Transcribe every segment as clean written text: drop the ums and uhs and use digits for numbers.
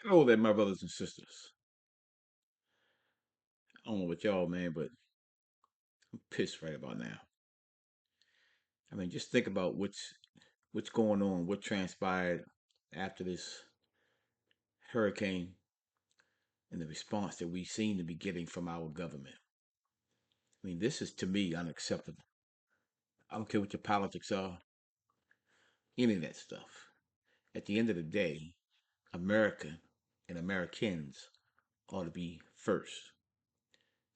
Hello there, my brothers and sisters. I don't know what y'all, man, but I'm pissed right about now. I mean, just think about what's going on, what transpired after this hurricane, and the response that we seem to be getting from our government. I mean, this is to me unacceptable. I don't care what your politics are, any of that stuff. At the end of the day, America and Americans ought to be first.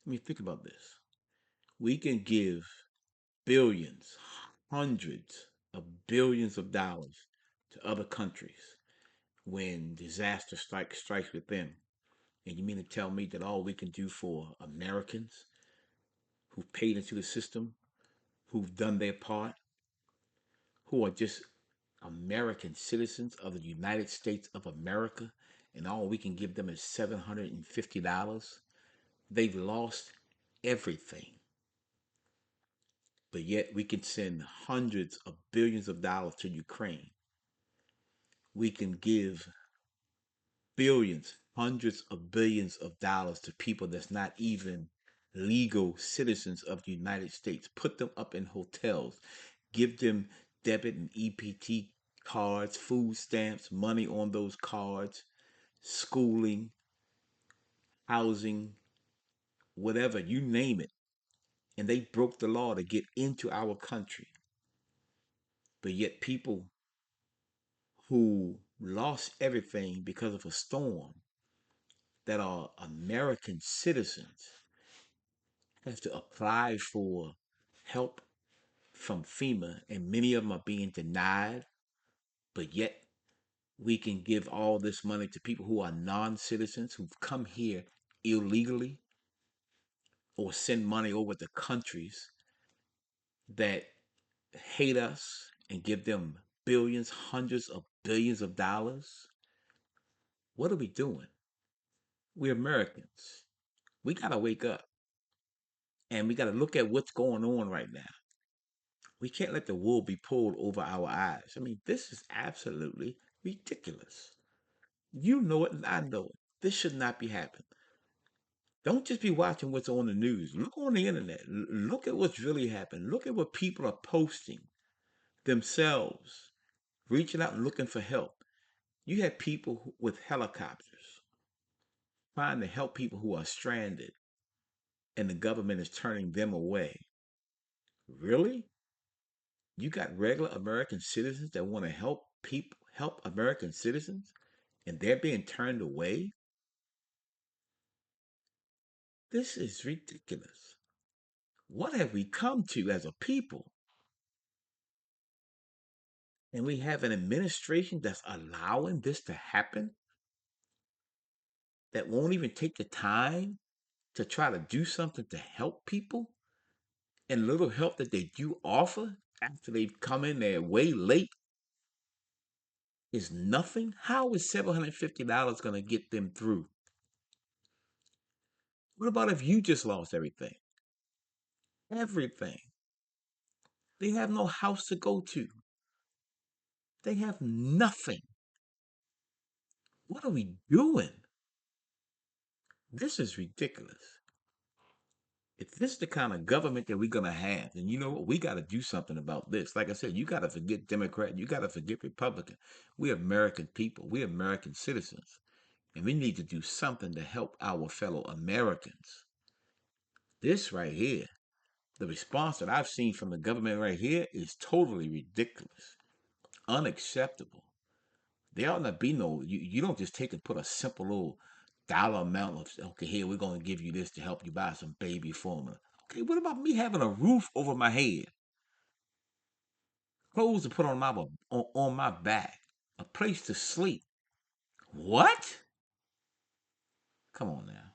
I mean, think about this. We can give billions, hundreds of billions of dollars to other countries when disaster strikes with them. And you mean to tell me that all we can do for Americans who've paid into the system, who've done their part, who are just American citizens of the United States of America, and all we can give them is $750? They've lost everything. But yet we can send hundreds of billions of dollars to Ukraine. We can give billions, hundreds of billions of dollars to people that's not even legal citizens of the United States. Put them up in hotels, give them debit and EPT cards, food stamps, money on those cards, schooling, housing, whatever, you name it. And they broke the law to get into our country. But yet people who lost everything because of a storm that are American citizens have to apply for help from FEMA, and many of them are being denied. But yet, we can give all this money to people who are non citizens who've come here illegally, or send money over to countries that hate us and give them billions, hundreds of billions of dollars. What are we doing? We're Americans. We got to wake up and we got to look at what's going on right now. We can't let the wool be pulled over our eyes. I mean, this is absolutely ridiculous. You know it and I know it. This should not be happening. Don't just be watching what's on the news. Look on the internet. Look at what's really happening. Look at what people are posting themselves, reaching out and looking for help. You have people with helicopters trying to help people who are stranded, and the government is turning them away. Really? You got regular American citizens that want to help American citizens, and they're being turned away? This is ridiculous. What have we come to as a people? And we have an administration that's allowing this to happen, that won't even take the time to try to do something to help people, and little help that they do offer after they've come in there way late is nothing. How is $750 going to get them through? What about if you just lost everything? Everything. They have no house to go to. They have nothing. What are we doing? This is ridiculous. If this is the kind of government that we're going to have, then you know what? We got to do something about this. Like I said, you got to forget Democrat. You got to forget Republican. We're American people. We're American citizens. And we need to do something to help our fellow Americans. This right here, the response that I've seen from the government right here is totally ridiculous, unacceptable. There ought not be no, you don't just take and put a simple little dollar amount of, okay, here, we're going to give you this to help you buy some baby formula. Okay, what about me having a roof over my head, clothes to put on my back, a place to sleep? What? Come on now.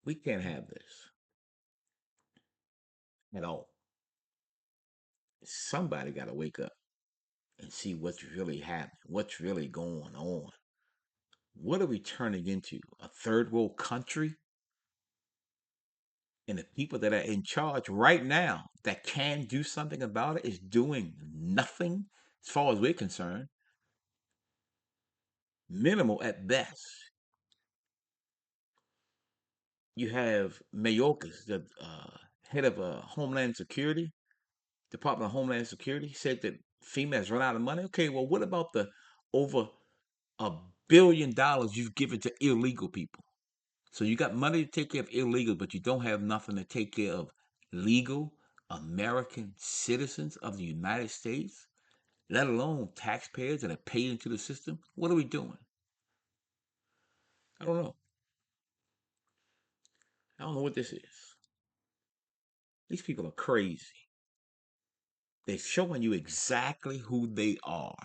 We can't have this at all. Somebody got to wake up and see what's really happening, what's really going on. What are we turning into? A third world country? And the people that are in charge right now that can do something about it is doing nothing as far as we're concerned. minimal at best. You have Mayorkas, the head of Homeland Security, Department of Homeland Security, said that FEMA has run out of money. Okay, well, what about the over $1 billion you've given to illegal people? So you got money to take care of illegal, but you don't have nothing to take care of legal American citizens of the United States, let alone taxpayers that are paid into the system. What are we doing? I don't know. I don't know what this is. These people are crazy. They're showing you exactly who they are.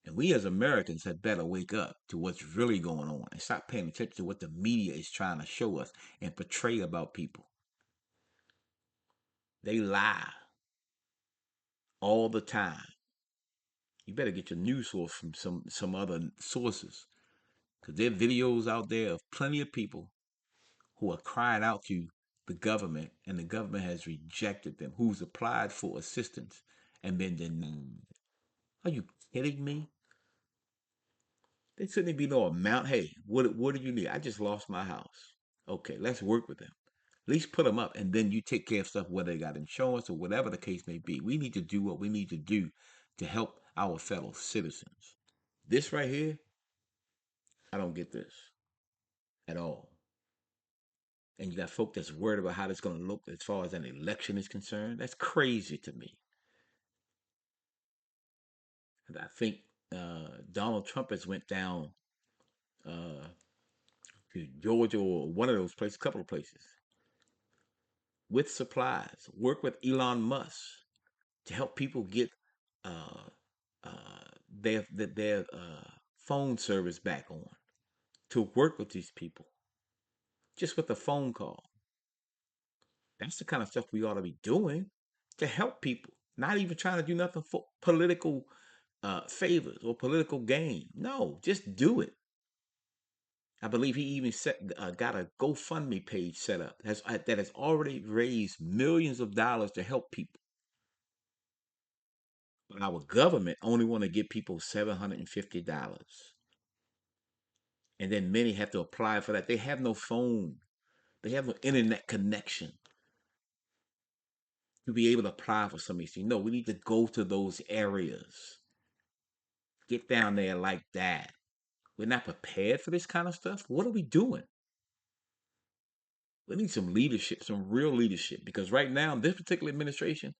And we as Americans had better wake up to what's really going on and stop paying attention to what the media is trying to show us and portray about people. They lie all the time. You better get your news source from some other sources, because there are videos out there of plenty of people who are crying out to the government, and the government has rejected them, who's applied for assistance and been denied. Are you kidding me? There shouldn't be no amount. Hey, what do you need? I just lost my house. Okay, let's work with them. At least put them up, and then you take care of stuff, whether they got insurance or whatever the case may be. We need to do what we need to do to help our fellow citizens. This right here, I don't get this at all. And you got folk that's worried about how it's going to look as far as an election is concerned. That's crazy to me. And I think Donald Trump has went down uh, to Georgia or one of those places, a couple of places, with supplies. Work with Elon Musk to help people get uh, their phone service back on. To work with these people just with a phone call. That's the kind of stuff we ought to be doing to help people. Not even trying to do nothing for political favors or political gain. No, just do it. I believe he even got a GoFundMe page set up that has already raised millions of dollars to help people. But our government only want to give people $750, and then many have to apply for that. They have no phone. They have no internet connection to be able to apply for some of these things. No, we need to go to those areas. Get down there like that. We're not prepared for this kind of stuff. What are we doing? We need some leadership, some real leadership, because right now, this particular administration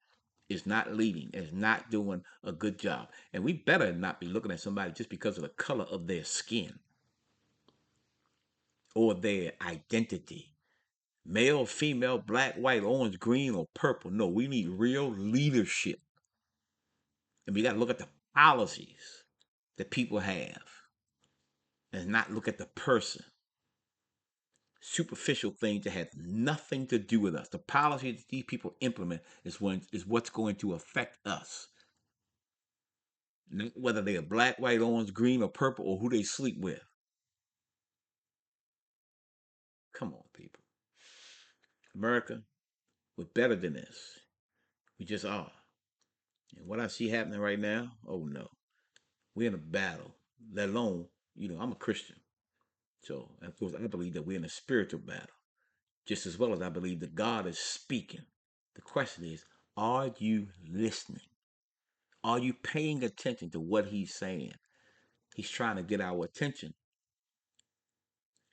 is not leading, is not doing a good job. And we better not be looking at somebody just because of the color of their skin or their identity. Male, female, black, white, orange, green, or purple. No, we need real leadership. And we got to look at the policies that people have and not look at the person. Superficial things that have nothing to do with us. The policies that these people implement is what's going to affect us. Whether they are black, white, orange, green, or purple, or who they sleep with. Come on, people. America, we're better than this. We just are. And what I see happening right now, oh no. We're in a battle, let alone, I'm a Christian. So, of course, I believe that we're in a spiritual battle, just as well as I believe that God is speaking. The question is, are you listening? Are you paying attention to what he's saying? He's trying to get our attention.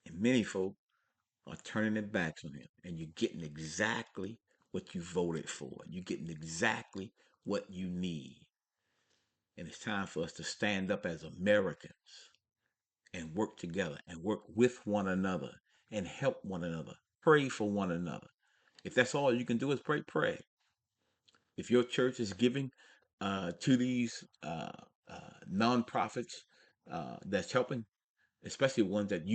And many folk are turning their backs on him. And you're getting exactly what you voted for. You're getting exactly what you need. And it's time for us to stand up as Americans and work together and work with one another and help one another. Pray for one another. If that's all you can do is pray, pray. If your church is giving to these nonprofits that's helping, especially ones that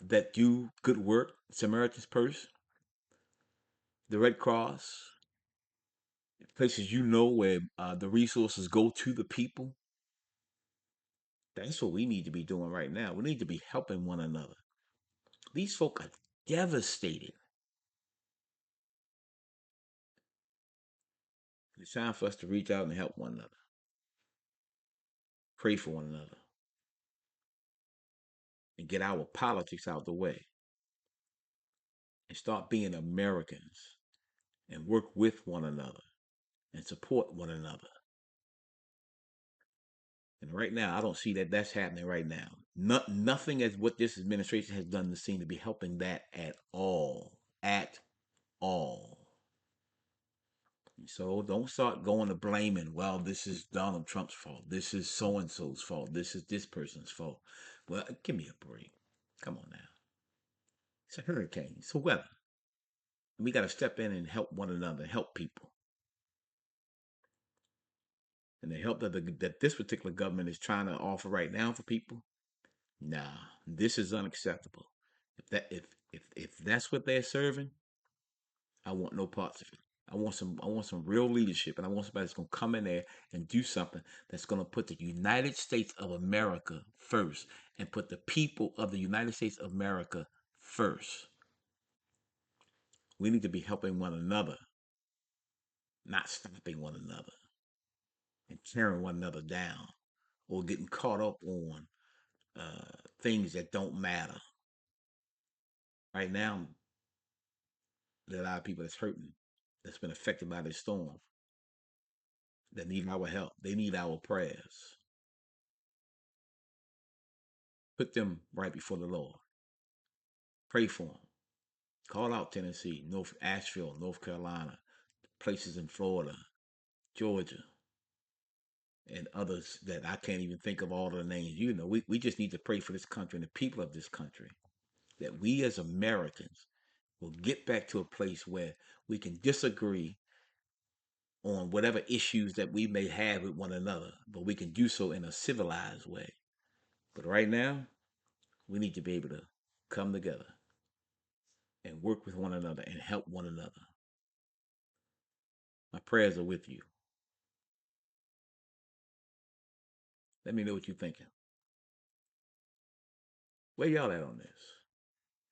that do good work, Samaritan's Purse, the Red Cross, places where the resources go to the people. That's what we need to be doing right now. We need to be helping one another. These folk are devastated. It's time for us to reach out and help one another. pray for one another, and get our politics out the way and start being Americans and work with one another and support one another. And right now, I don't see that that's happening right now. Nothing as what this administration has done to seem to be helping that at all. At all. So don't start going to blaming, well, this is Donald Trump's fault. This is so and so's fault. This is this person's fault. Well, give me a break. Come on now. It's a hurricane. It's a weather. And we got to step in and help one another, help people. And the help that this particular government is trying to offer right now for people, nah, this is unacceptable. If that's what they're serving, I want no parts of it. I want some real leadership, and I want somebody that's gonna come in there and do something that's gonna put the United States of America first and put the people of the United States of America first. We need to be helping one another, not stopping one another and tearing one another down or getting caught up on things that don't matter. Right now, there are a lot of people that's hurting, that's been affected by this storm, that need our help. They need our prayers. Put them right before the Lord. Pray for them. Call out Tennessee, North Asheville, North Carolina, places in Florida, Georgia, and others that I can't even think of all the names. We just need to pray for this country and the people of this country. That we as Americans will get back to a place where we can disagree on whatever issues that we may have with one another, but we can do so in a civilized way. But right now, we need to be able to come together and work with one another and help one another. My prayers are with you. Let me know what you're thinking. Where y'all at on this?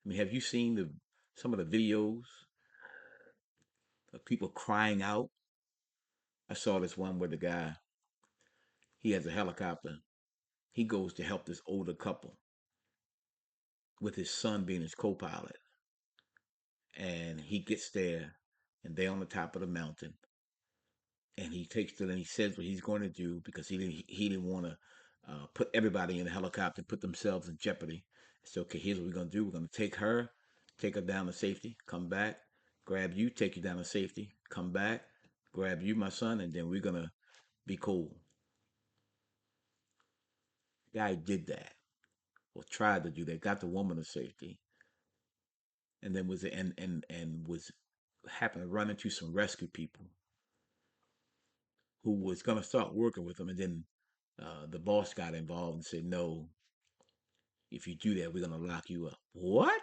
I mean, have you seen some of the videos of people crying out? I saw this one where the guy, he has a helicopter. He goes to help this older couple with his son being his co-pilot. And he gets there and they're on the top of the mountain. And he takes it and he says what he's going to do because he didn't want to put everybody in the helicopter and put themselves in jeopardy. So okay, here's what we're gonna do. We're gonna take her down to safety, come back, grab you, take you down to safety, come back, grab you, my son, and then we're gonna be cool. Guy did that or tried to do that, got the woman to safety, and then was happened to run into some rescue people who was gonna start working with him, and then the boss got involved and said, "No, if you do that, we're gonna lock you up." What?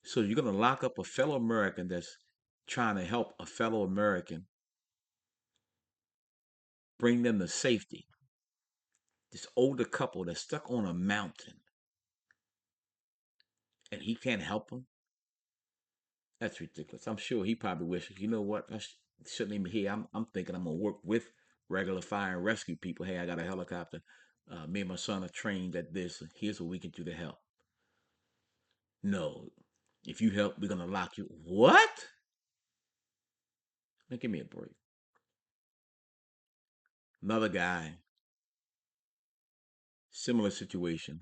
So you're gonna lock up a fellow American that's trying to help a fellow American, bring them to safety? This older couple that's stuck on a mountain and he can't help them? That's ridiculous. I'm sure he probably wishes, you know what? Shouldn't even be here. I'm thinking I'm gonna work with regular fire and rescue people. Hey, I got a helicopter. Me and my son are trained at this. Here's what we can do to help. No, if you help, we're gonna lock you. What? Now give me a break. Another guy, similar situation,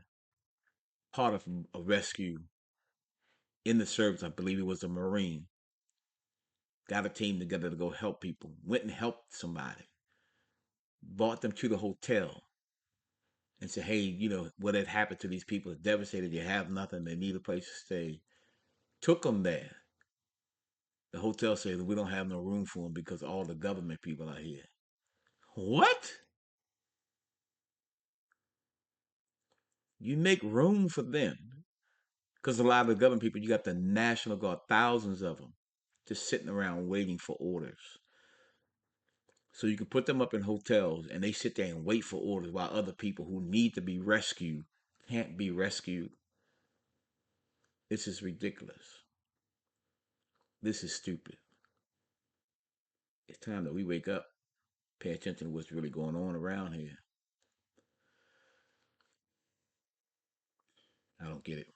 part of a rescue in the service. I believe he was a Marine. Got a team together to go help people. Went and helped somebody. Brought them to the hotel and said, "Hey, what had happened to these people is devastated. You have nothing. They need a place to stay." Took them there. The hotel said we don't have no room for them because all the government people are here. What? You make room for them because a lot of the government people, you got the National Guard, thousands of them, just sitting around waiting for orders. So you can put them up in hotels and they sit there and wait for orders while other people who need to be rescued can't be rescued. This is ridiculous. This is stupid. It's time that we wake up, pay attention to what's really going on around here. don't get it.